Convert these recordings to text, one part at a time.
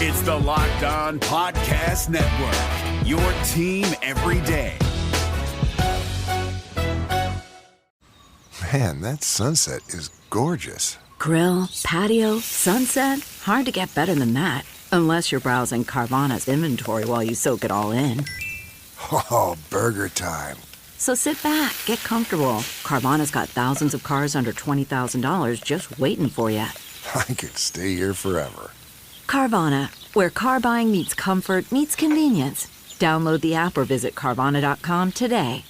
It's the Locked On Podcast Network, your team every day. Man, that sunset is gorgeous. Grill, patio, sunset. Hard to get better than that. Unless you're browsing Carvana's inventory while you soak it all in. Oh, burger time. So sit back, get comfortable. Carvana's got thousands of cars under $20,000 just waiting for you. I could stay here forever. Carvana, where car buying meets comfort meets convenience. Download the app or visit Carvana.com today.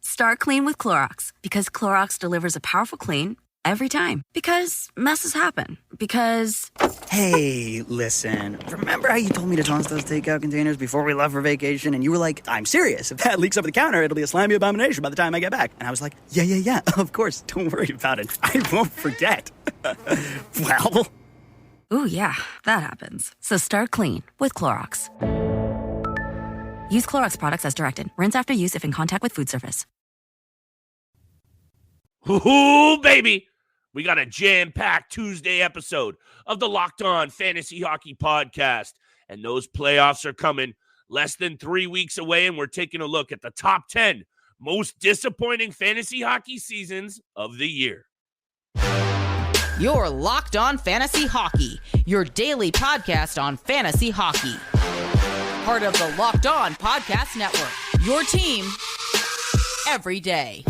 Start clean with Clorox, because Clorox delivers a powerful clean every time. Because messes happen. Because... Hey, listen. Remember how you told me to toss those takeout containers before we left for vacation? And you were like, I'm serious. If that leaks over the counter, it'll be a slimy abomination by the time I get back. And I was like, yeah, of course. Don't worry about it. I won't forget. Well... Ooh, yeah, that happens. So start clean with Clorox. Use Clorox products as directed. Rinse after use if in contact with food surface. Ooh, baby. We got a jam-packed Tuesday episode of the Locked On Fantasy Hockey Podcast. And those playoffs are coming less than 3 weeks away. And we're taking a look at the top 10 most disappointing fantasy hockey seasons of the year. You're Locked On Fantasy Hockey, your daily podcast on fantasy hockey. Part of the Locked On Podcast Network, your team every day.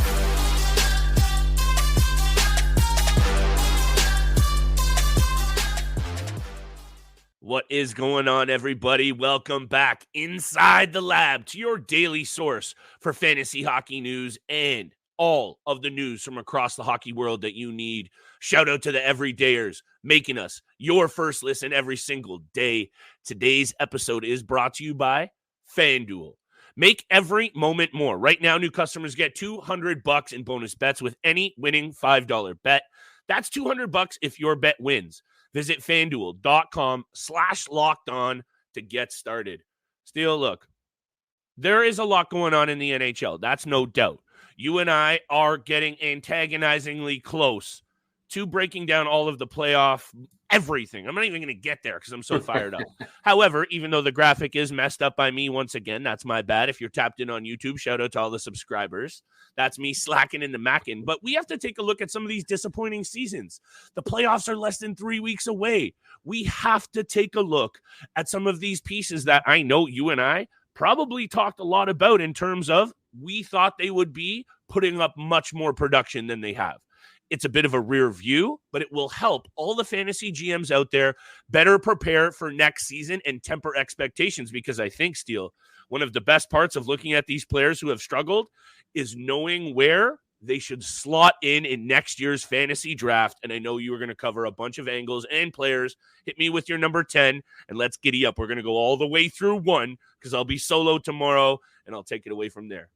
What is going on, everybody? Welcome back inside the lab to your daily source for fantasy hockey news and all of the news from across the hockey world that you need. Shout out to the everydayers making us your first listen every single day. Today's episode is brought to you by FanDuel. Make every moment more. Right now, new customers get $200 in bonus bets with any winning $5 bet. That's $200 if your bet wins. Visit FanDuel.com/lockedon to get started. Steele, look, there is a lot going on in the NHL. That's no doubt. You and I are getting antagonizingly close to breaking down all of the playoff everything. I'm not even going to get there because I'm so fired up. However, even though the graphic is messed up by me once again, that's my bad. If you're tapped in on YouTube, shout out to all the subscribers. That's me slacking in the mackin'. But we have to take a look at some of these disappointing seasons. The playoffs are less than 3 weeks away. We have to take a look at some of these pieces that I know you and I probably talked a lot about in terms of we thought they would be putting up much more production than they have. It's a bit of a rear view, but it will help all the fantasy GMs out there better prepare for next season and temper expectations, because I think, Steele, one of the best parts of looking at these players who have struggled is knowing where they should slot in next year's fantasy draft. And I know you are going to cover a bunch of angles and players. Hit me with your number 10 and let's giddy up. We're going to go all the way through one because I'll be solo tomorrow and I'll take it away from there.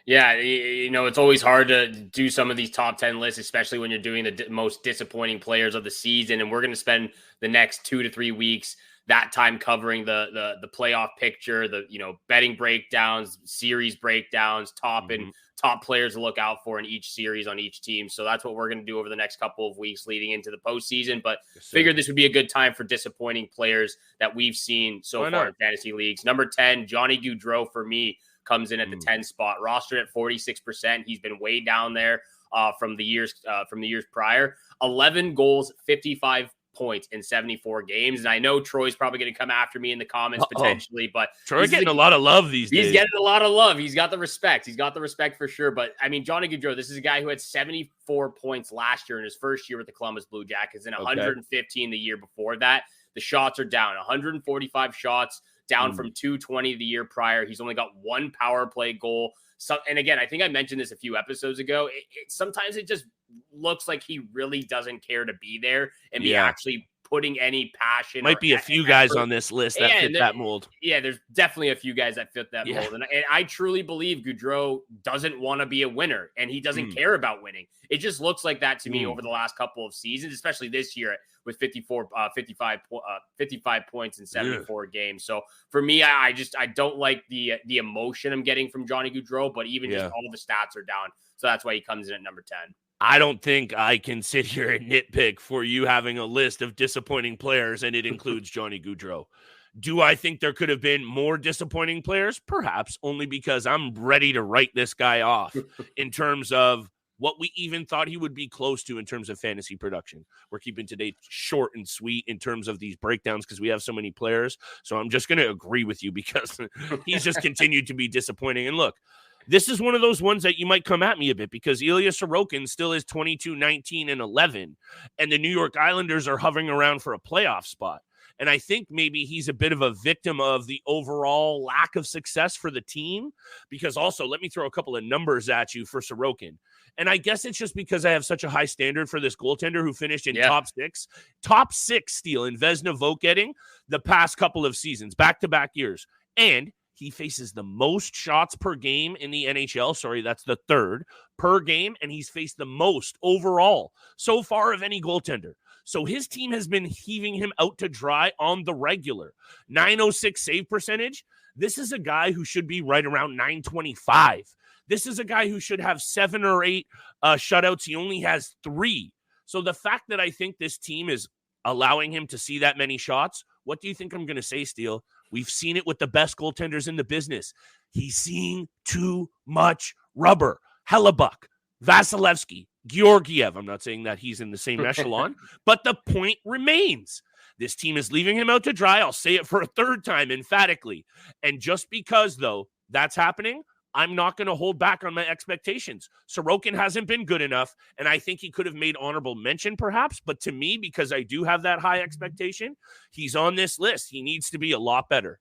Yeah, you know, it's always hard to do some of these top 10 lists, especially when you're doing the most disappointing players of the season. And we're going to spend the next 2 to 3 weeks that time covering the playoff picture, the, you know, betting breakdowns, series breakdowns, top players to look out for in each series on each team. So that's what we're going to do over the next couple of weeks leading into the postseason. But figured this would be a good time for disappointing players that we've seen so far in fantasy leagues. Number 10, Johnny Gaudreau for me comes in at the 10 spot, rostered at 46%. He's been way down there from the years prior. 11 goals, 55 points in 74 games. And I know Troy's probably going to come after me in the comments potentially, but Troy's getting a lot of love these days. He's getting a lot of love. He's got the respect. He's got the respect for sure. But I mean, Johnny Gaudreau, this is a guy who had 74 points last year in his first year with the Columbus Blue Jackets and 115 the year before that. The shots are down, 145 shots, down from 220 the year prior. He's only got one power play goal. So, and again, I think I mentioned this a few episodes ago. Sometimes it just looks like he really doesn't care to be there and be actually putting any passion. Might be a few guys on this list that fit that mold. Yeah, there's definitely a few guys that fit that mold. And I truly believe Gaudreau doesn't want to be a winner and he doesn't care about winning. It just looks like that to me over the last couple of seasons, especially this year with 55 points in 74 games. So for me, I don't like the emotion I'm getting from Johnny Gaudreau, but even just all the stats are down. So that's why he comes in at number 10. I don't think I can sit here and nitpick for you having a list of disappointing players, and it includes Johnny Gaudreau. Do I think there could have been more disappointing players? Perhaps, only because I'm ready to write this guy off in terms of what we even thought he would be close to in terms of fantasy production. We're keeping today short and sweet in terms of these breakdowns because we have so many players. So I'm just going to agree with you because he's just continued to be disappointing. And look, this is one of those ones that you might come at me a bit because Ilya Sorokin still is 22, 19, and 11, and the New York Islanders are hovering around for a playoff spot. And I think maybe he's a bit of a victim of the overall lack of success for the team because also let me throw a couple of numbers at you for Sorokin. And I guess it's just because I have such a high standard for this goaltender who finished in top six Steele in Vezina vote getting the past couple of seasons, back-to-back years. And he faces the most shots per game in the NHL. Sorry, that's the third per game. And he's faced the most overall so far of any goaltender. So his team has been heaving him out to dry on the regular. 906 save percentage. This is a guy who should be right around 925. This is a guy who should have 7 or 8 shutouts. He only has 3. So the fact that I think this team is allowing him to see that many shots, what do you think I'm going to say, Steele? We've seen it with the best goaltenders in the business. He's seeing too much rubber. Hellebuck, Vasilevsky, Georgiev. I'm not saying that he's in the same echelon, but the point remains. This team is leaving him out to dry. I'll say it for a third time emphatically. And just because, though, that's happening, I'm not going to hold back on my expectations. Sorokin hasn't been good enough, and I think he could have made honorable mention perhaps, but to me, because I do have that high expectation, he's on this list. He needs to be a lot better.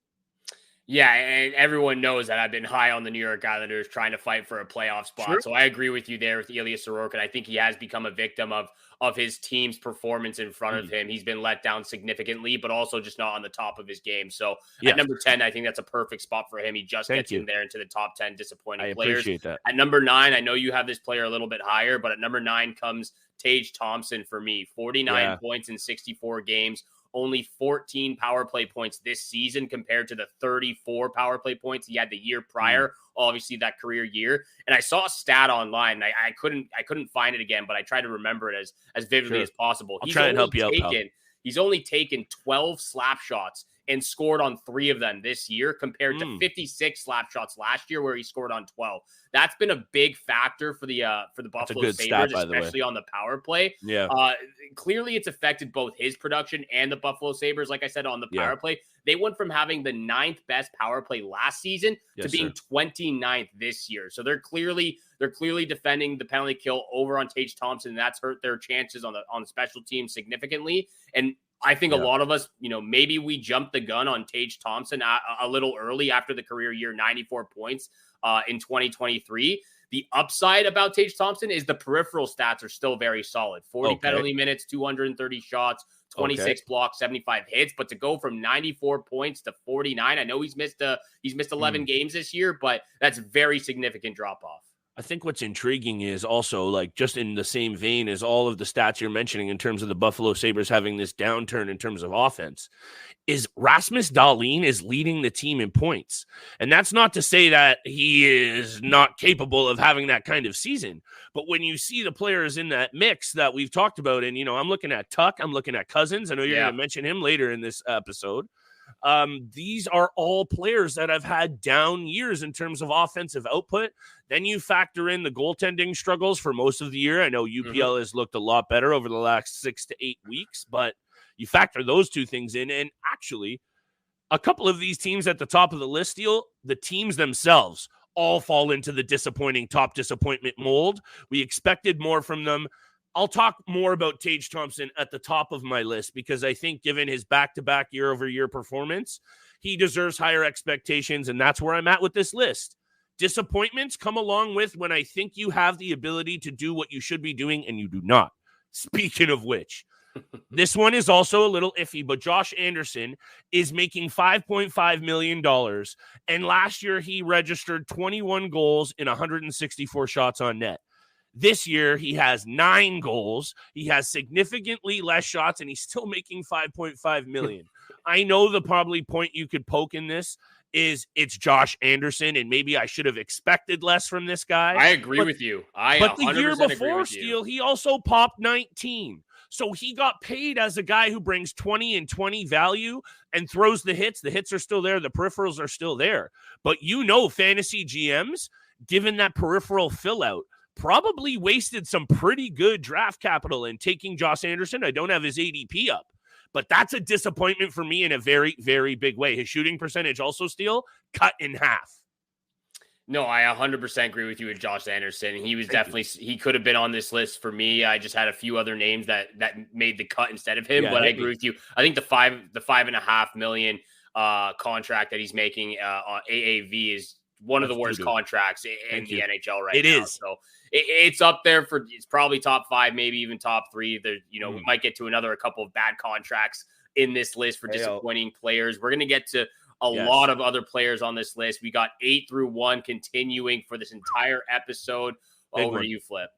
Yeah, and everyone knows that I've been high on the New York Islanders trying to fight for a playoff spot. Sure. So I agree with you there with Ilya Sorokin. I think he has become a victim of his team's performance in front of him. He's been let down significantly, but also just not on the top of his game. So at number 10, I think that's a perfect spot for him. He just gets in there into the top 10 disappointing players. I appreciate that. At number 9, I know you have this player a little bit higher, but at number 9 comes Tage Thompson for me. 49 points in 64 games. Only 14 power play points this season compared to the 34 power play points he had the year prior, obviously that career year. And I saw a stat online. I couldn't find it again, but I tried to remember it as vividly as possible. I'll try and help you out, pal. He's only taken 12 slap shots and scored on 3 of them this year compared to 56 slap shots last year where he scored on 12. That's been a big factor for the Buffalo Sabres, especially on the power play. Yeah. Clearly it's affected both his production and the Buffalo Sabres. Like I said, on the power play, they went from having the 9th best power play last season to being 29th this year. So they're clearly defending the penalty kill over on Tage Thompson. And that's hurt their chances on the special team significantly. And I think a lot of us, maybe we jumped the gun on Tage Thompson a little early after the career year, 94 points in 2023. The upside about Tage Thompson is the peripheral stats are still very solid. 40 penalty minutes, 230 shots, 26 blocks, 75 hits. But to go from 94 points to 49, I know he's missed 11 games this year, but that's a very significant drop off. I think what's intriguing is also, like, just in the same vein as all of the stats you're mentioning in terms of the Buffalo Sabres having this downturn in terms of offense, is Rasmus Dahlin is leading the team in points. And that's not to say that he is not capable of having that kind of season. But when you see the players in that mix that we've talked about, and, I'm looking at Tuck, I'm looking at Cousins. I know you're going to mention him later in this episode. These are all players that have had down years in terms of offensive output. Then you factor in the goaltending struggles for most of the year. I know UPL has looked a lot better over the last 6 to 8 weeks, but you factor those two things in. And actually, a couple of these teams at the top of the list, Steele, the teams themselves all fall into the top disappointment mold. We expected more from them. I'll talk more about Tage Thompson at the top of my list because I think given his back-to-back year-over-year performance, he deserves higher expectations, and that's where I'm at with this list. Disappointments come along with when I think you have the ability to do what you should be doing and you do not. Speaking of which, this one is also a little iffy, but Josh Anderson is making $5.5 million, and last year he registered 21 goals in 164 shots on net. This year, he has 9 goals. He has significantly less shots, and he's still making $5.5 million. I know the probably point you could poke in this is it's Josh Anderson, and maybe I should have expected less from this guy. I agree with you. But the year before, Steele, he also popped 19. So he got paid as a guy who brings 20 and 20 value and throws the hits. The hits are still there. The peripherals are still there. But fantasy GMs, given that peripheral fill out, probably wasted some pretty good draft capital in taking Josh Anderson. I don't have his ADP up, but that's a disappointment for me in a very, very big way. His shooting percentage also, Steele, cut in half. No, I 100% agree with you with Josh Anderson. He was he could have been on this list for me. I just had a few other names that made the cut instead of him, but I agree with you. I think the $5.5 million contract that he's making on AAV is one of the worst contracts in the NHL right now. It is. So it's up there it's probably top 5, maybe even top 3. There, we might get to a couple of bad contracts in this list for disappointing players. We're going to get to a lot of other players on this list. We got 8 through 1 continuing for this entire episode. Over to you, Flip.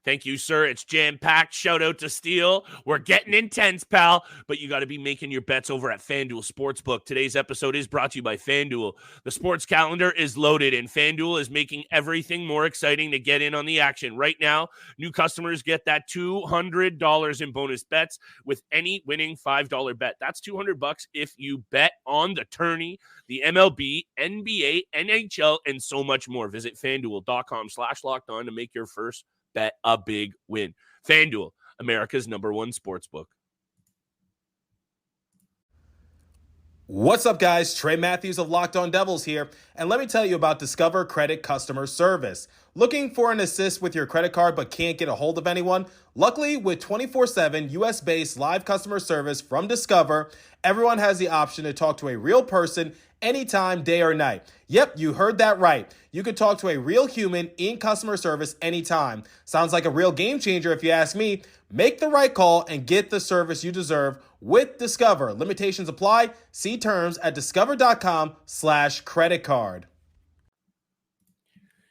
Thank you, sir. It's jam-packed. Shout out to Steele. We're getting intense, pal. But you got to be making your bets over at FanDuel Sportsbook. Today's episode is brought to you by FanDuel. The sports calendar is loaded, and FanDuel is making everything more exciting to get in on the action. Right now, new customers get that $200 in bonus bets with any winning $5 bet. That's $200 if you bet on the tourney, the MLB, NBA, NHL, and so much more. Visit FanDuel.com/lockedon to make your first bet a big win. FanDuel, America's #1 sportsbook. What's up, guys? Trey Matthews of Locked On Devils here, and let me tell you about Discover Credit Customer Service. Looking for an assist with your credit card but can't get a hold of anyone? Luckily, with 24/7 US-based live customer service from Discover, everyone has the option to talk to a real person anytime, day or night. Yep, you heard that right. You can talk to a real human in customer service anytime. Sounds like a real game changer if you ask me. Make the right call and get the service you deserve with Discover. Limitations apply. See terms at discover.com/creditcard.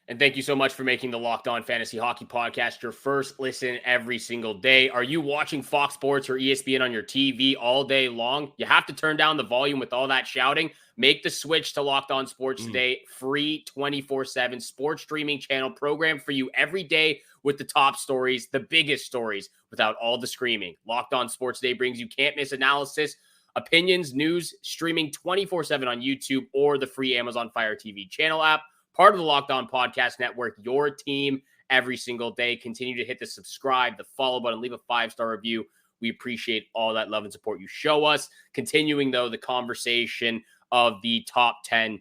And thank you so much for making the Locked On Fantasy Hockey Podcast your first listen every single day. Are you watching Fox Sports or ESPN on your TV all day long? You have to turn down the volume with all that shouting. Make the switch to Locked On Sports today. Free 24/7 sports streaming channel program for you every day with the top stories, the biggest stories, without all the screaming. Locked On Sports Today brings you can't-miss analysis, opinions, news, streaming 24/7 on YouTube or the free Amazon Fire TV channel app. Part of the Locked On Podcast Network, your team every single day. Continue to hit the subscribe, the follow button, leave a 5-star review. We appreciate all that love and support you show us. Continuing, though, the conversation of the top 10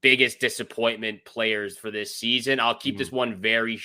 biggest disappointment players for this season. I'll keep this one very,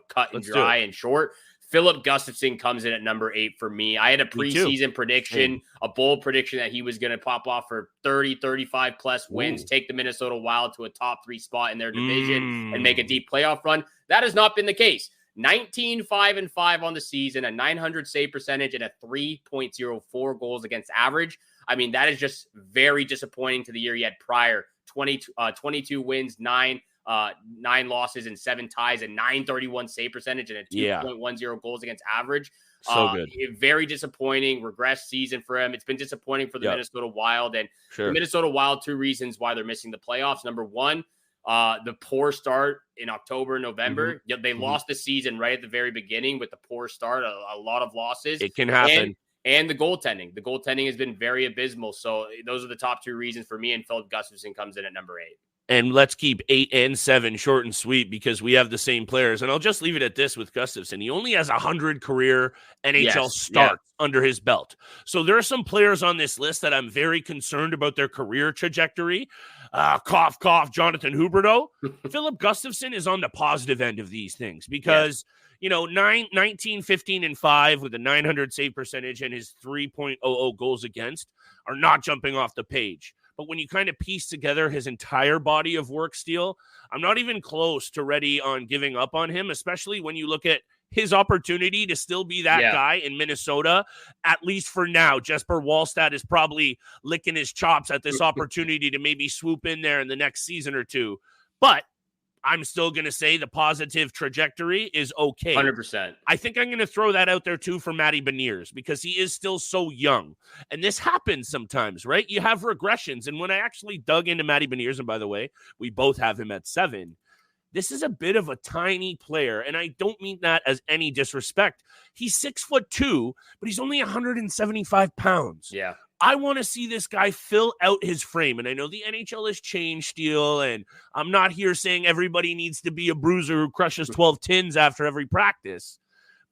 cut and dry and short. Filip Gustavsson comes in at number 8 for me. I had a preseason prediction, a bold prediction that he was going to pop off for 30, 35 plus wins, take the Minnesota Wild to a top 3 spot in their division and make a deep playoff run. That has not been the case. 19-5-5 on the season, a .900 save percentage, and a 3.04 goals against average. I mean, that is just very disappointing to the year he had prior. 22 wins, 9 losses and 7 ties, a .931 save percentage, and a 2.10 goals against average. So good. Very disappointing, regressed season for him. It's been disappointing for the Minnesota Wild. And the Minnesota Wild, 2 reasons why they're missing the playoffs. Number one, the poor start in October and November. They lost the season right at the very beginning with the poor start, a lot of losses. It can happen. And the goaltending. The goaltending has been very abysmal. So those are the top 2 reasons for me. And Filip Gustavsson comes in at number 8. And let's keep 8 and 7 short and sweet because we have the same players. And I'll just leave it at this with Gustavsson. He only has 100 career NHL starts under his belt. So there are some players on this list that I'm very concerned about their career trajectory. Cough, cough, Jonathan Huberdeau. Filip Gustavsson is on the positive end of these things because, 19, 15, and 5 with a .900 save percentage and his 3.00 goals against are not jumping off the page. But when you kind of piece together his entire body of work, Steele, I'm not even close to ready on giving up on him, especially when you look at his opportunity to still be that guy in Minnesota, at least for now. Jesper Wallstedt is probably licking his chops at this opportunity to maybe swoop in there in the next season or two. But I'm still going to say the positive trajectory is okay. 100%. I think I'm going to throw that out there too for Matty Beniers because he is still so young. And this happens sometimes, right? You have regressions. And when I actually dug into Matty Beniers, and by the way, we both have him at 7, this is a bit of a tiny player. And I don't mean that as any disrespect. He's 6'2", but he's only 175 pounds. Yeah. I want to see this guy fill out his frame. And I know the NHL has changed, Steele, and I'm not here saying everybody needs to be a bruiser who crushes 12 tins after every practice.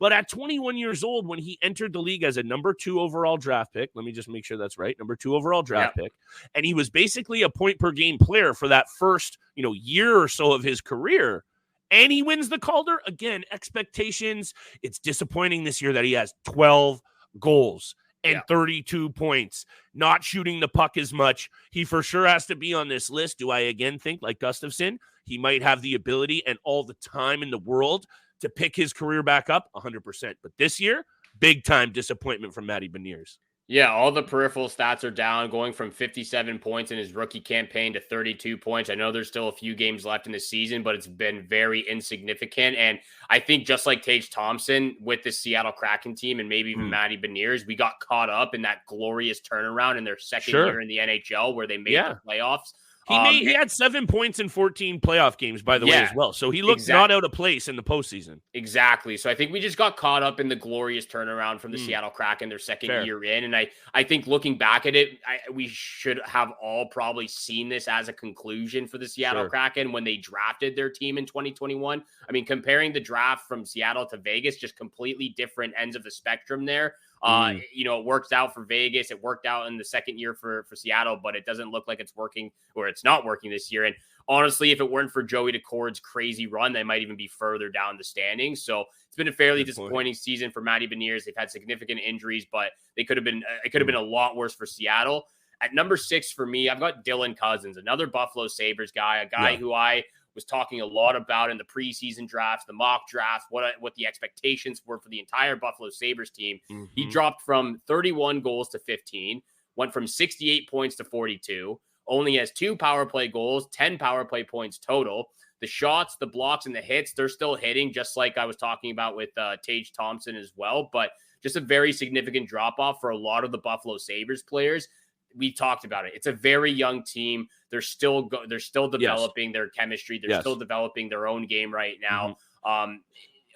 But at 21 years old, when he entered the league as a number 2 overall draft pick, let me just make sure that's right, number 2 overall draft pick, and he was basically a point-per-game player for that first, year or so of his career, and he wins the Calder. Again, expectations, it's disappointing this year that he has 12 goals and 32 points, not shooting the puck as much. He for sure has to be on this list. Do I again think, like Gustavsson, he might have the ability and all the time in the world to pick his career back up? 100%. But this year, big-time disappointment from Matty Beniers. Yeah, all the peripheral stats are down, going from 57 points in his rookie campaign to 32 points. I know there's still a few games left in the season, but it's been very insignificant. And I think just like Tage Thompson with the Seattle Kraken team and maybe even Matty Beniers, we got caught up in that glorious turnaround in their second year in the NHL where they made the playoffs. He had 7 points in 14 playoff games, by the way, as well. So he looked not out of place in the postseason. Exactly. So I think we just got caught up in the glorious turnaround from the Seattle Kraken their second year in. And I think looking back at it, we should have all probably seen this as a conclusion for the Seattle Kraken when they drafted their team in 2021. I mean, comparing the draft from Seattle to Vegas, just completely different ends of the spectrum there. It worked out for Vegas. It worked out in the second year for Seattle, but it doesn't look like it's working or it's not working this year. And honestly, if it weren't for Joey Decord's crazy run, they might even be further down the standings. So it's been a fairly disappointing season for Matty Beniers. They've had significant injuries, but it could have been a lot worse for Seattle. At number 6 for me, I've got Dylan Cousins, another Buffalo Sabres guy, a guy who I was talking a lot about in the preseason drafts, the mock drafts, what the expectations were for the entire Buffalo Sabres team. He dropped from 31 goals to 15, went from 68 points to 42, only has 2 power play goals, 10 power play points total. The shots, the blocks, and the hits, they're still hitting, just like I was talking about with Tage Thompson as well, but just a very significant drop-off for a lot of the Buffalo Sabres players. We talked about it. It's a very young team. They're still developing their chemistry. They're still developing their own game right now.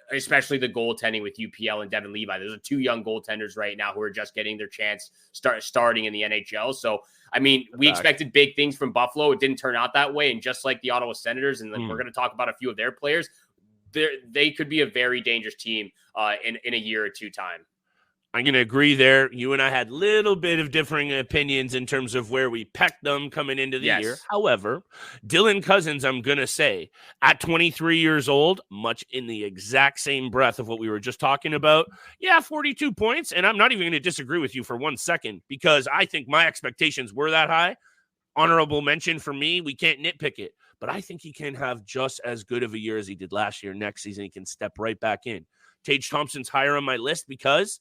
Especially the goaltending with UPL and Devin Levi. Those are 2 young goaltenders right now who are just getting their chance starting in the NHL. So, I mean, we expected big things from Buffalo. It didn't turn out that way. And just like the Ottawa Senators, and we're going to talk about a few of their players, they could be a very dangerous team in a year or 2 time. I'm going to agree there. You and I had a little bit of differing opinions in terms of where we pecked them coming into the year. However, Dylan Cousins, I'm going to say, at 23 years old, much in the exact same breath of what we were just talking about, 42 points. And I'm not even going to disagree with you for 1 second because I think my expectations were that high. Honorable mention for me. We can't nitpick it. But I think he can have just as good of a year as he did last year. Next season, he can step right back in. Tage Thompson's higher on my list because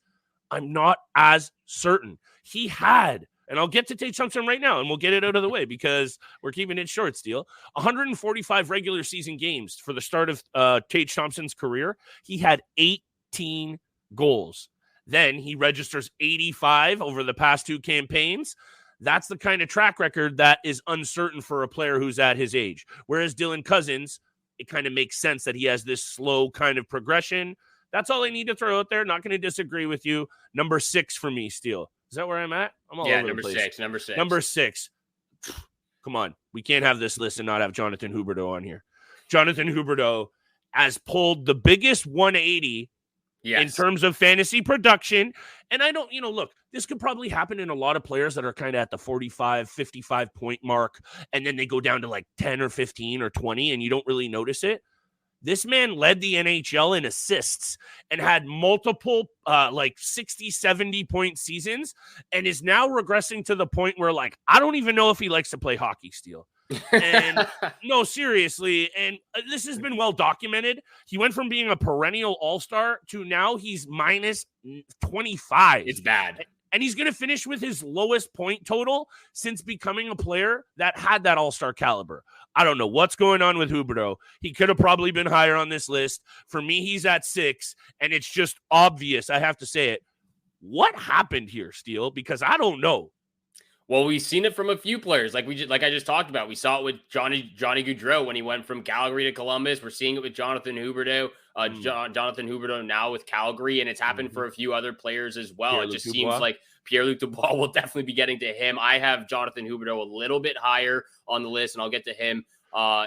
I'm not as certain. He had, and I'll get to Tage Thompson right now, and we'll get it out of the way because we're keeping it short, Steele. 145 regular season games for the start of Tage Thompson's career. He had 18 goals. Then he registers 85 over the past 2 campaigns. That's the kind of track record that is uncertain for a player who's at his age. Whereas Dylan Cousins, it kind of makes sense that he has this slow kind of progression. That's all I need to throw out there. Not going to disagree with you. Number 6 for me, Steele. Is that where I'm at? I'm all over the place. Number 6. Number 6. Come on. We can't have this list and not have Jonathan Huberdeau on here. Jonathan Huberdeau has pulled the biggest 180 in terms of fantasy production. And I don't, look, this could probably happen in a lot of players that are kind of at the 45, 55 point mark. And then they go down to like 10 or 15 or 20 and you don't really notice it. This man led the NHL in assists and had multiple 60, 70 point seasons and is now regressing to the point where I don't even know if he likes to play hockey, Steele. And no, seriously. And this has been well documented. He went from being a perennial all-star to now he's minus 25. It's bad. And he's going to finish with his lowest point total since becoming a player that had that all-star caliber. I don't know what's going on with Huberdeau. He could have probably been higher on this list. For me, he's at 6, and it's just obvious. I have to say it. What happened here, Steele? Because I don't know. Well, we've seen it from a few players, like I just talked about. We saw it with Johnny Gaudreau when he went from Calgary to Columbus. We're seeing it with Jonathan Huberdeau. Jonathan Huberdeau now with Calgary, and it's happened for a few other players as well. It just seems like Pierre-Luc Dubois will definitely be getting to him. I have Jonathan Huberdeau a little bit higher on the list, and I'll get to him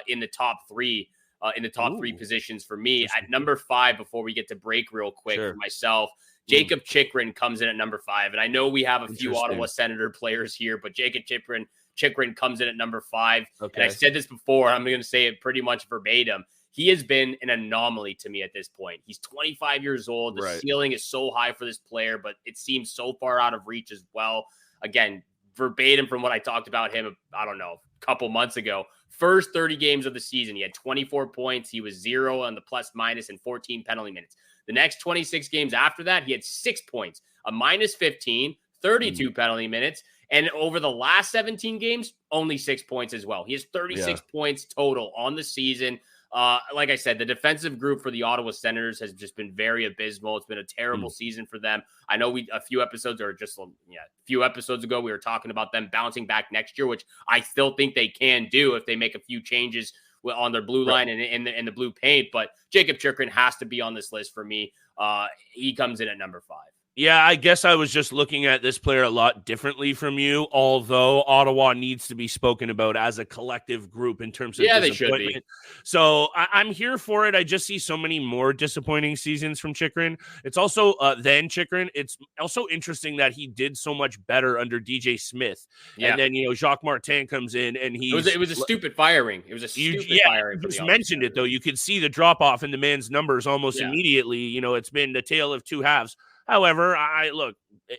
in the top 3. In the top 3 positions for me. At number 5, before we get to break real quick for myself, Jacob Chychrun comes in at number 5. And I know we have a few Ottawa Senator players here, but Jacob Chychrun comes in at number 5. Okay. And I said this before, I'm going to say it pretty much verbatim. He has been an anomaly to me at this point. He's 25 years old. The ceiling is so high for this player, but it seems so far out of reach as well. Again, verbatim from what I talked about him, I don't know, a couple months ago. First 30 games of the season, he had 24 points. He was 0 on the plus minus and 14 penalty minutes. The next 26 games after that, he had 6 points, a minus 15, 32 penalty minutes. And over the last 17 games, only 6 points as well. He has 36 points total on the season. Like I said, the defensive group for the Ottawa Senators has just been very abysmal. It's been a terrible season for them. I know a few episodes ago, we were talking about them bouncing back next year, which I still think they can do if they make a few changes on their blue line and in the blue paint. But Jacob Chychrun has to be on this list for me. He comes in at number 5. Yeah, I guess I was just looking at this player a lot differently from you, although Ottawa needs to be spoken about as a collective group in terms of they should be. So I'm here for it. I just see so many more disappointing seasons from Chychrun. It's also Chychrun. It's also interesting that he did so much better under DJ Smith. Yeah. And then, Jacques Martin comes in and it was a stupid firing. It was a stupid firing. You just mentioned it, though. You could see the drop off in the man's numbers almost immediately. It's been the tale of two halves. However, look,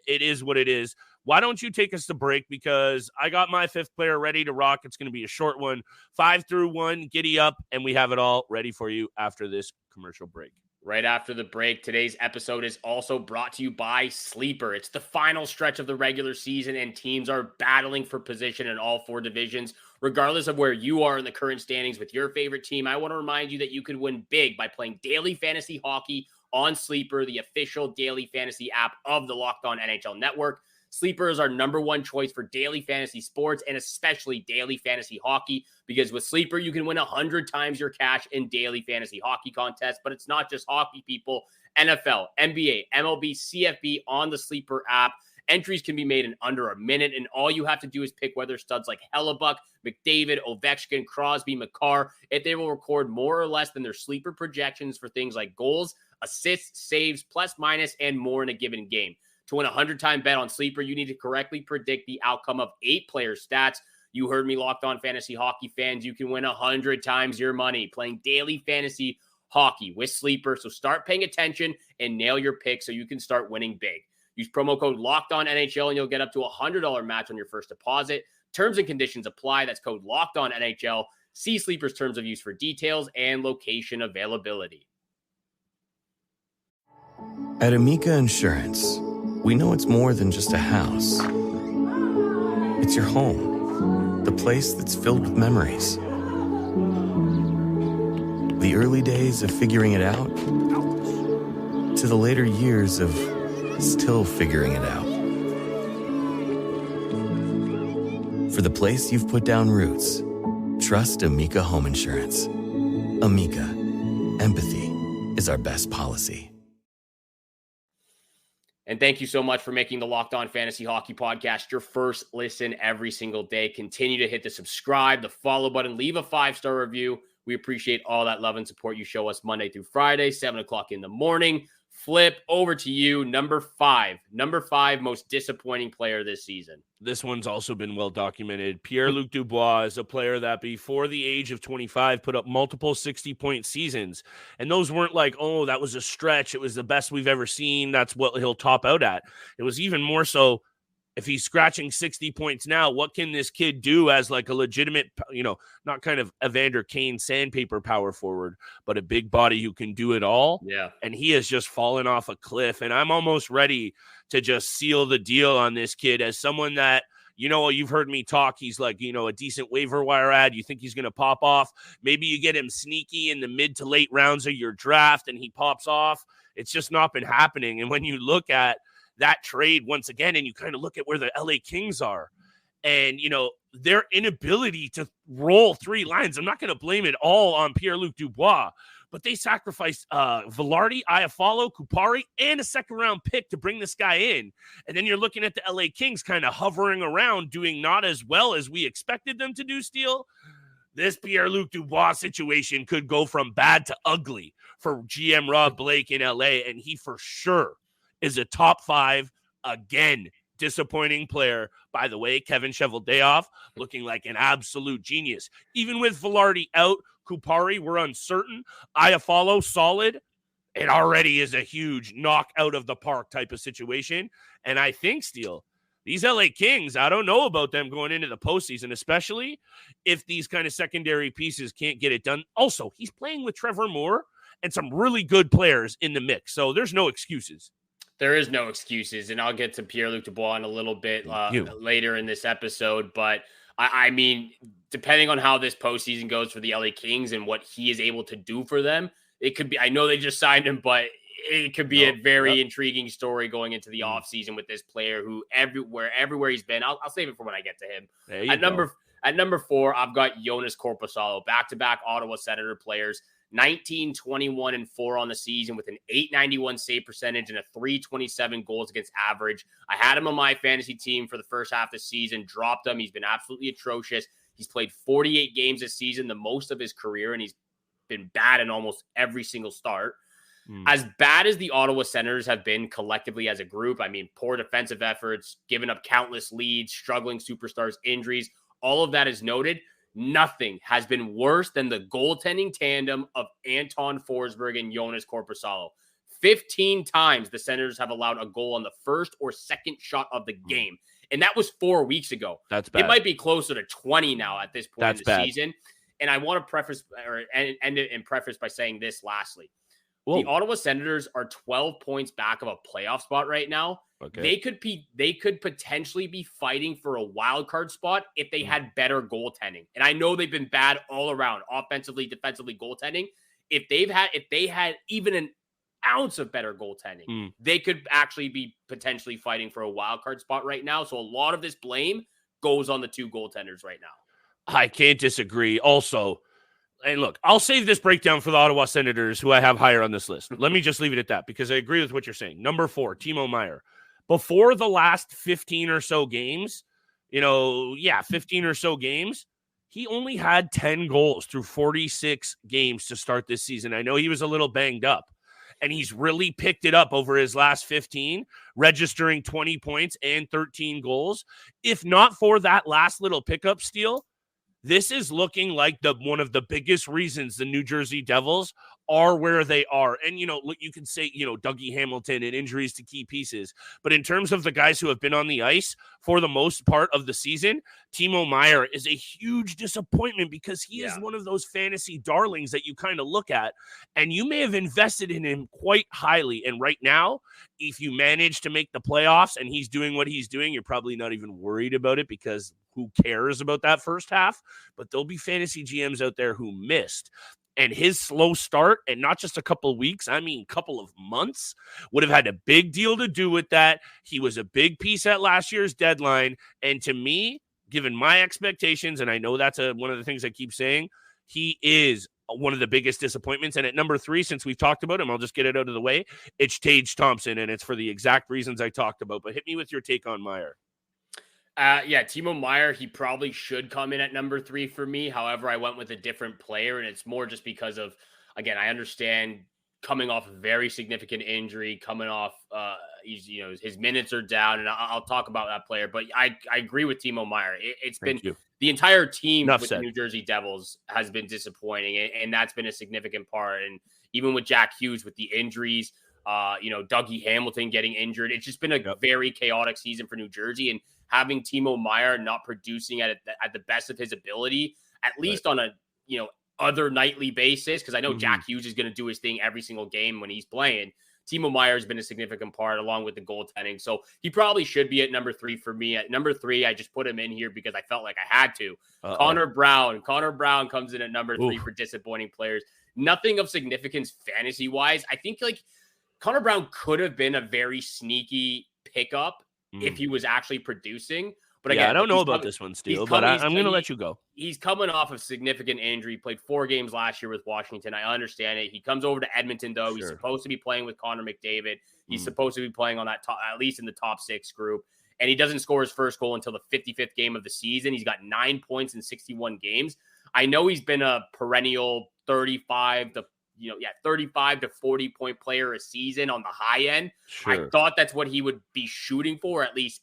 it is what it is. Why don't you take us to break? Because I got my 5th player ready to rock. It's going to be a short one, 5 through 1, giddy up, and we have it all ready for you after this commercial break. Right after the break, today's episode is also brought to you by Sleeper. It's the final stretch of the regular season, and teams are battling for position in all 4 divisions. Regardless of where you are in the current standings with your favorite team, I want to remind you that you can win big by playing daily fantasy hockey on Sleeper, the official daily fantasy app of the Locked On NHL Network. Sleeper is our number 1 choice for daily fantasy sports and especially daily fantasy hockey, because with Sleeper, you can win 100 times your cash in daily fantasy hockey contests. But it's not just hockey, people. NFL, NBA, MLB, CFB on the Sleeper app. Entries can be made in under a minute, and all you have to do is pick whether studs like Hellebuck, McDavid, Ovechkin, Crosby, Makar, if they will record more or less than their sleeper projections for things like goals, assists, saves, plus minus, and more in a given game. To win a 100-time bet on Sleeper, you need to correctly predict the outcome of 8 player stats. You heard me, Locked On Fantasy Hockey fans. You can win 100 times your money playing daily fantasy hockey with Sleeper. So start paying attention and nail your pick so you can start winning big. Use promo code LOCKEDONNHL and you'll get up to a $100 match on your first deposit. Terms and conditions apply. That's code LOCKEDONNHL. See Sleeper's terms of use for details and location availability. At Amica Insurance, we know it's more than just a house. It's your home, the place that's filled with memories. The early days of figuring it out, to the later years of still figuring it out. For the place you've put down roots, trust Amica Home Insurance. Amica, empathy is our best policy. And thank you so much for making the Locked On Fantasy Hockey Podcast your first listen every single day. Continue to hit the subscribe, the follow button, leave a 5-star review. We appreciate all that love and support you show us Monday through Friday, 7 o'clock in the morning. Flip, over to you. Number 5 most disappointing player this season. This one's also been well documented. Pierre-Luc Dubois is a player that before the age of 25 put up multiple 60-point seasons. And those weren't like, oh, that was a stretch. It was the best we've ever seen. That's what he'll top out at. It was even more so, if he's scratching 60 points now, what can this kid do as like a legitimate, not kind of Evander Kane sandpaper power forward, but a big body who can do it all? Yeah. And he has just fallen off a cliff. And I'm almost ready to just seal the deal on this kid as someone that, you've heard me talk. He's like, a decent waiver wire ad. You think he's going to pop off? Maybe you get him sneaky in the mid to late rounds of your draft and he pops off. It's just not been happening. And when you look at that trade once again, and you kind of look at where the LA Kings are and, their inability to roll 3 lines, I'm not going to blame it all on Pierre-Luc Dubois, but they sacrificed Velarde, Iafallo, Kupari, and a second-round pick to bring this guy in. And then you're looking at the LA Kings kind of hovering around, doing not as well as we expected them to do, Steele. This Pierre-Luc Dubois situation could go from bad to ugly for GM Rob Blake in LA, and he for sure is a top 5, again, disappointing player. By the way, Kevin Cheveldayoff looking like an absolute genius. Even with Velarde out, Kupari, we're uncertain. Iafallo, solid. It already is a huge knock out of the park type of situation. And I think, Steele, these LA Kings, I don't know about them going into the postseason, especially if these kind of secondary pieces can't get it done. Also, he's playing with Trevor Moore and some really good players in the mix. So there's no excuses. There is no excuses, and I'll get to Pierre-Luc Dubois in a little bit later in this episode. But, I mean, depending on how this postseason goes for the LA Kings and what he is able to do for them, it could be – I know they just signed him, but it could be a very intriguing story going into the offseason with this player who everywhere he's been – I'll save it for when I get to him. At number 4, I've got Joonas Korpisalo, back-to-back Ottawa Senator players. 19, 21, and 4 on the season with an .891 save percentage and a .327 goals against average. I had him on my fantasy team for the first half of the season, dropped him. He's been absolutely atrocious. He's played 48 games this season, the most of his career, and he's been bad in almost every single start. As bad as the Ottawa Senators have been collectively as a group, I mean, poor defensive efforts, giving up countless leads, struggling superstars, injuries, all of that is noted. Nothing has been worse than the goaltending tandem of Anton Forsberg and Joonas Korpisalo. 15 times the Senators have allowed a goal on the first or second shot of the game. And that was 4 weeks ago. That's bad. It might be closer to 20 now at this point in the season. And I want to end it in preface by saying this lastly. Whoa. The Ottawa Senators are 12 points back of a playoff spot right now. Okay. They could potentially be fighting for a wild card spot if they had better goaltending. And I know they've been bad all around, offensively, defensively, goaltending. If they had even an ounce of better goaltending, they could actually be potentially fighting for a wild card spot right now. So a lot of this blame goes on the 2 goaltenders right now. I can't disagree. Also, and look, I'll save this breakdown for the Ottawa Senators, who I have higher on this list. Let me just leave it at that because I agree with what you're saying. Number 4, Timo Meier. Before the last 15 or so games, 15 or so games, he only had 10 goals through 46 games to start this season. I know he was a little banged up, and he's really picked it up over his last 15, registering 20 points and 13 goals. If not for that last little pickup steal, this is looking like one of the biggest reasons the New Jersey Devils are where they are. And, you can say, Dougie Hamilton and injuries to key pieces. But in terms of the guys who have been on the ice for the most part of the season, Timo Meier is a huge disappointment because he is one of those fantasy darlings that you kind of look at. And you may have invested in him quite highly. And right now, if you manage to make the playoffs and he's doing what he's doing, you're probably not even worried about it because who cares about that first half? But there'll be fantasy GMs out there who missed. And his slow start, and not just a couple of weeks, I mean a couple of months, would have had a big deal to do with that. He was a big piece at last year's deadline. And to me, given my expectations, and I know that's one of the things I keep saying, he is one of the biggest disappointments. And at number 3, since we've talked about him, I'll just get it out of the way. It's Tage Thompson, and it's for the exact reasons I talked about. But hit me with your take on Meier. Timo Meier, he probably should come in at number 3 for me. However, I went with a different player, and it's more just because of, again, I understand coming off a very significant injury, coming off, his minutes are down, and I'll talk about that player. But I agree with Timo Meier. It's been the entire team with the New Jersey Devils has been disappointing, and that's been a significant part. And even with Jack Hughes with the injuries, Dougie Hamilton getting injured, it's just been a very chaotic season for New Jersey. And having Timo Meier not producing at the best of his ability, at least on a, other nightly basis, because I know Jack Hughes is going to do his thing every single game when he's playing. Timo Meier has been a significant part along with the goaltending. So he probably should be at number 3 for me. At number 3, I just put him in here because I felt like I had to. Connor Brown comes in at number 3 for disappointing players. Nothing of significance fantasy-wise. I think like Connor Brown could have been a very sneaky pickup if he was actually producing. But again, I don't know about this one, Steele, but I'm going to let you go. He's coming off of significant injury. Played 4 games last year with Washington. I understand it. He comes over to Edmonton, though. Sure. He's supposed to be playing with Connor McDavid. He's supposed to be playing on that top, at least in the top 6 group. And he doesn't score his first goal until the 55th game of the season. He's got 9 points in 61 games. I know he's been a perennial 35 to 40 point player a season on the high end. Sure. I thought that's what he would be shooting for. At least,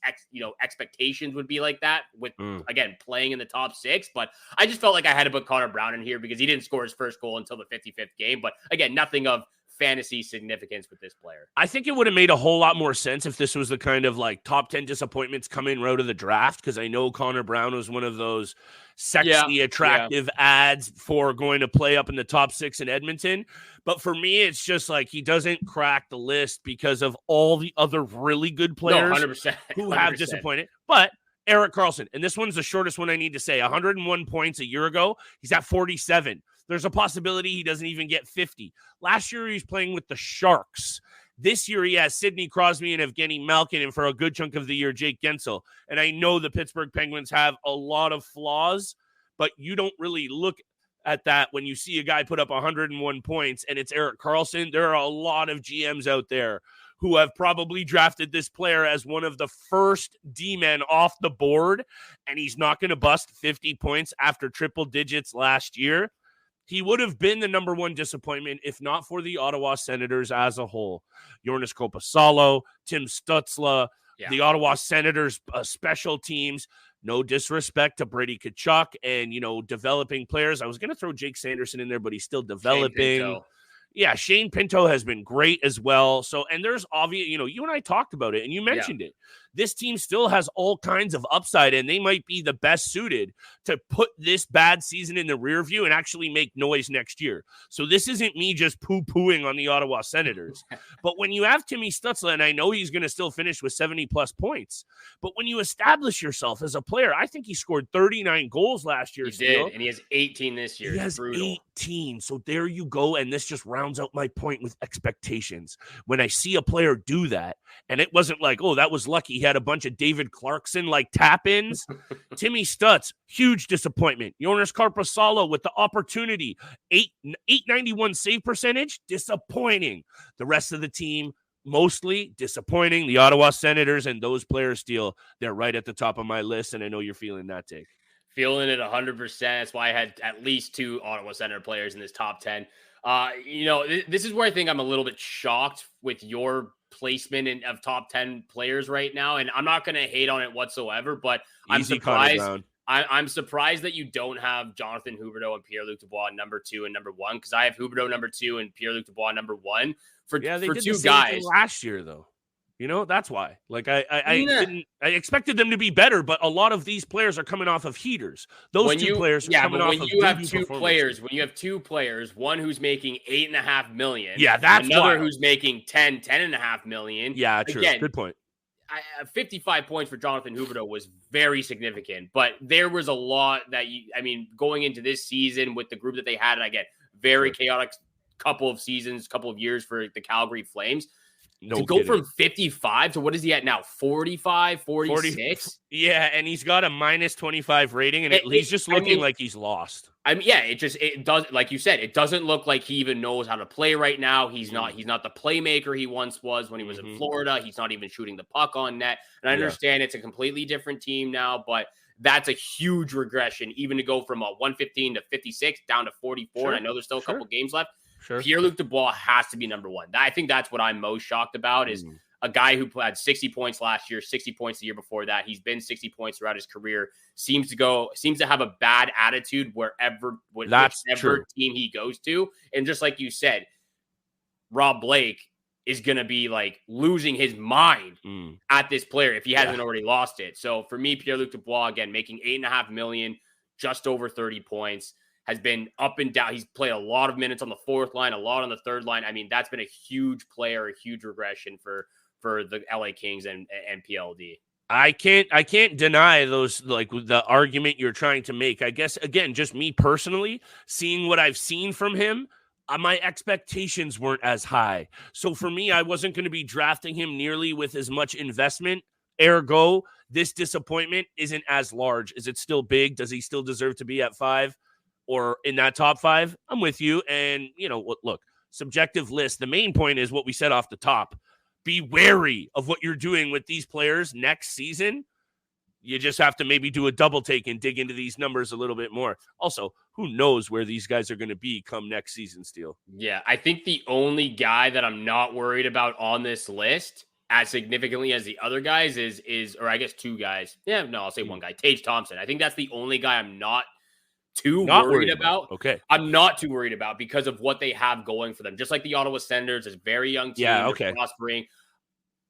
expectations would be like that with, again, playing in the top 6. But I just felt like I had to put Connor Brown in here because he didn't score his first goal until the 55th game. But again, nothing of fantasy significance with this player. I think it would have made a whole lot more sense if this was the kind of like top 10 disappointments coming out of the draft, because I know Connor Brown was one of those sexy, attractive ads for going to play up in the top 6 in Edmonton. But for me, it's just like he doesn't crack the list because of all the other really good players 100%, who have disappointed. But Erik Karlsson, and this one's the shortest one I need to say, 101 points a year ago. He's at 47. There's a possibility he doesn't even get 50. Last year, he was playing with the Sharks. This year, he has Sidney Crosby and Evgeny Malkin, and for a good chunk of the year, Jake Gensel. And I know the Pittsburgh Penguins have a lot of flaws, but you don't really look at that when you see a guy put up 101 points and it's Erik Karlsson. There are a lot of GMs out there who have probably drafted this player as one of the first D-men off the board, and he's not going to bust 50 points after triple digits last year. He would have been the number 1 disappointment if not for the Ottawa Senators as a whole. Joonas Korpisalo, Tim Stützle, the Ottawa Senators special teams. No disrespect to Brady Tkachuk and, developing players. I was going to throw Jake Sanderson in there, but he's still developing. Shane Pinto has been great as well. So, and there's obvious, you and I talked about it and you mentioned it. This team still has all kinds of upside, and they might be the best suited to put this bad season in the rear view and actually make noise next year. So this isn't me just poo-pooing on the Ottawa Senators. But when you have Timmy Stützle, and I know he's going to still finish with 70-plus points, but when you establish yourself as a player, I think he scored 39 goals last year. He did, and he has 18 this year. He has 18. So there you go, and this just rounds out my point with expectations. When I see a player do that, and it wasn't like, oh, that was lucky. He had a bunch of David Clarkson like tap-ins. Timmy Stutz, huge disappointment. Joonas Korpisalo with the opportunity, 891 save percentage, disappointing. The rest of the team, mostly disappointing. The Ottawa Senators and those players, Steele, they're right at the top of my list, and I know you're feeling that take. Feeling it 100%. That's why I had at least 2 Ottawa Senator players in this top 10. This is where I think I'm a little bit shocked with your placement of top 10 players right now. And I'm not going to hate on it whatsoever, but I'm surprised. I'm surprised that you don't have Jonathan Huberdeau and Pierre-Luc Dubois number 2 and number 1, because I have Huberdeau number 2 and Pierre-Luc Dubois number 1 for they for did 2 the same guys thing last year, though. That's why. Like I expected them to be better, but a lot of these players are coming off of heaters. Those two players are coming off of when you have 2 players, one who's making $8.5 million, that's another wild. wgoing making $10.5 million. Yeah, true. Again, good point. 55 points for Jonathan Huberdeau was very significant, but there was a lot that going into this season with the group that they had, and I get very chaotic couple of seasons, couple of years for the Calgary Flames. No to go from 55 to what is he at now? 45, 46? Yeah, and he's got a minus 25 rating, and he's just looking like he's lost. It does, like you said, it doesn't look like he even knows how to play right now. He's not the playmaker he once was when he was in Florida. He's not even shooting the puck on net. And I understand it's a completely different team now, but that's a huge regression, even to go from 115 to 56 down to 44. Sure. And I know there's still a couple games left. Sure. Pierre-Luc Dubois has to be number 1. I think that's what I'm most shocked about is a guy who had 60 points last year, 60 points the year before that. He's been 60 points throughout his career. Seems to have a bad attitude whichever team he goes to. And just like you said, Rob Blake is going to be like losing his mind at this player if he hasn't already lost it. So for me, Pierre-Luc Dubois, again, making $8.5 million, just over 30 points. has been up and down. He's played a lot of minutes on the fourth line, a lot on the third line. I mean, that's been a huge player, a huge regression for the LA Kings and PLD. I can't deny those, like the argument you're trying to make. I guess, again, just me personally, seeing what I've seen from him, my expectations weren't as high. So for me, I wasn't going to be drafting him nearly with as much investment. Ergo, this disappointment isn't as large. Is it still big? Does he still deserve to be at 5 or in that top 5? I'm with you. And, look, subjective list. The main point is what we said off the top. Be wary of what you're doing with these players next season. You just have to maybe do a double take and dig into these numbers a little bit more. Also, who knows where these guys are going to be come next season, Steele? Yeah, I think the only guy that I'm not worried about on this list as significantly as the other guys is or I guess two guys. Yeah, no, I'll say one guy, Tage Thompson. I think that's the only guy I'm not worried about. Okay. I'm not too worried about because of what they have going for them. Just like the Ottawa Senators is a very young team. Yeah, okay. Prospering.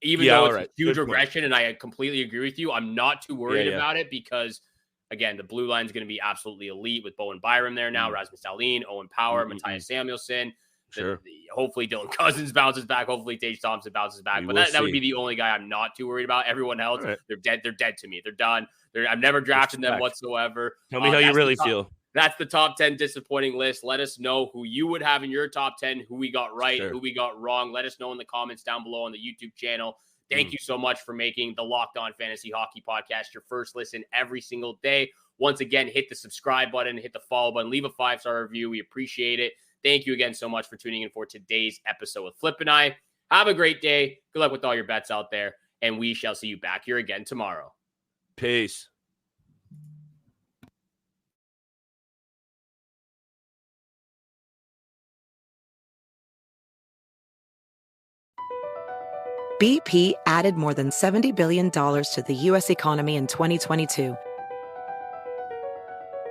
Even though it's a huge regression, and I completely agree with you, I'm not too worried about it because, again, the blue line is going to be absolutely elite with Bowen Byram there now, Rasmus Dahlin, Owen Power, Matthias Samuelsson. Sure. Hopefully Dylan Cousins bounces back. Hopefully Tage Thompson bounces back. But that would be the only guy I'm not too worried about. Everyone else, they're dead. They're dead to me. They're done. I've never drafted them whatsoever. Tell me how you really feel. That's the top 10 disappointing list. Let us know who you would have in your top 10, who we got right, who we got wrong. Let us know in the comments down below on the YouTube channel. Thank you so much for making the Locked On Fantasy Hockey Podcast your first listen every single day. Once again, hit the subscribe button, hit the follow button, leave a 5-star review. We appreciate it. Thank you again so much for tuning in for today's episode with Flip and I. Have a great day. Good luck with all your bets out there, and we shall see you back here again tomorrow. Peace. BP added more than $70 billion to the U.S. economy in 2022.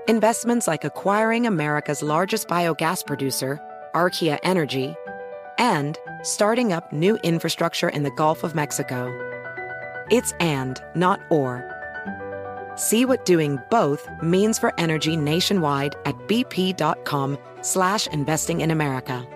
Investments like acquiring America's largest biogas producer, Archaea Energy, and starting up new infrastructure in the Gulf of Mexico. It's and, not or. See what doing both means for energy nationwide at bp.com/investing in America.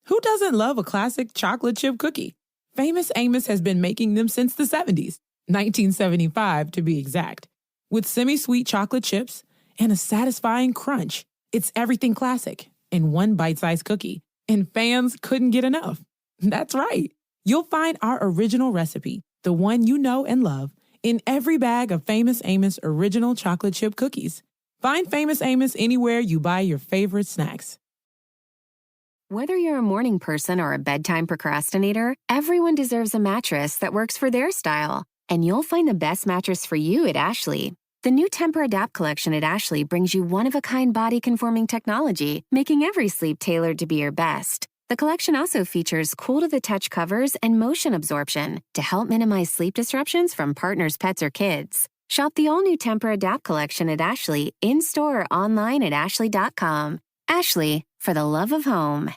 Who doesn't love a classic chocolate chip cookie? Famous Amos has been making them since the 70s, 1975 to be exact. With semi-sweet chocolate chips and a satisfying crunch, it's everything classic in one bite-sized cookie, and fans couldn't get enough. That's right. You'll find our original recipe, the one you know and love, in every bag of Famous Amos original chocolate chip cookies. Find Famous Amos anywhere you buy your favorite snacks. Whether you're a morning person or a bedtime procrastinator, everyone deserves a mattress that works for their style. And you'll find the best mattress for you at Ashley. The new Temper-Adapt collection at Ashley brings you one-of-a-kind body-conforming technology, making every sleep tailored to be your best. The collection also features cool-to-the-touch covers and motion absorption to help minimize sleep disruptions from partners, pets, or kids. Shop the all-new Temper-Adapt collection at Ashley, in-store or online at ashley.com. Ashley, for the love of home.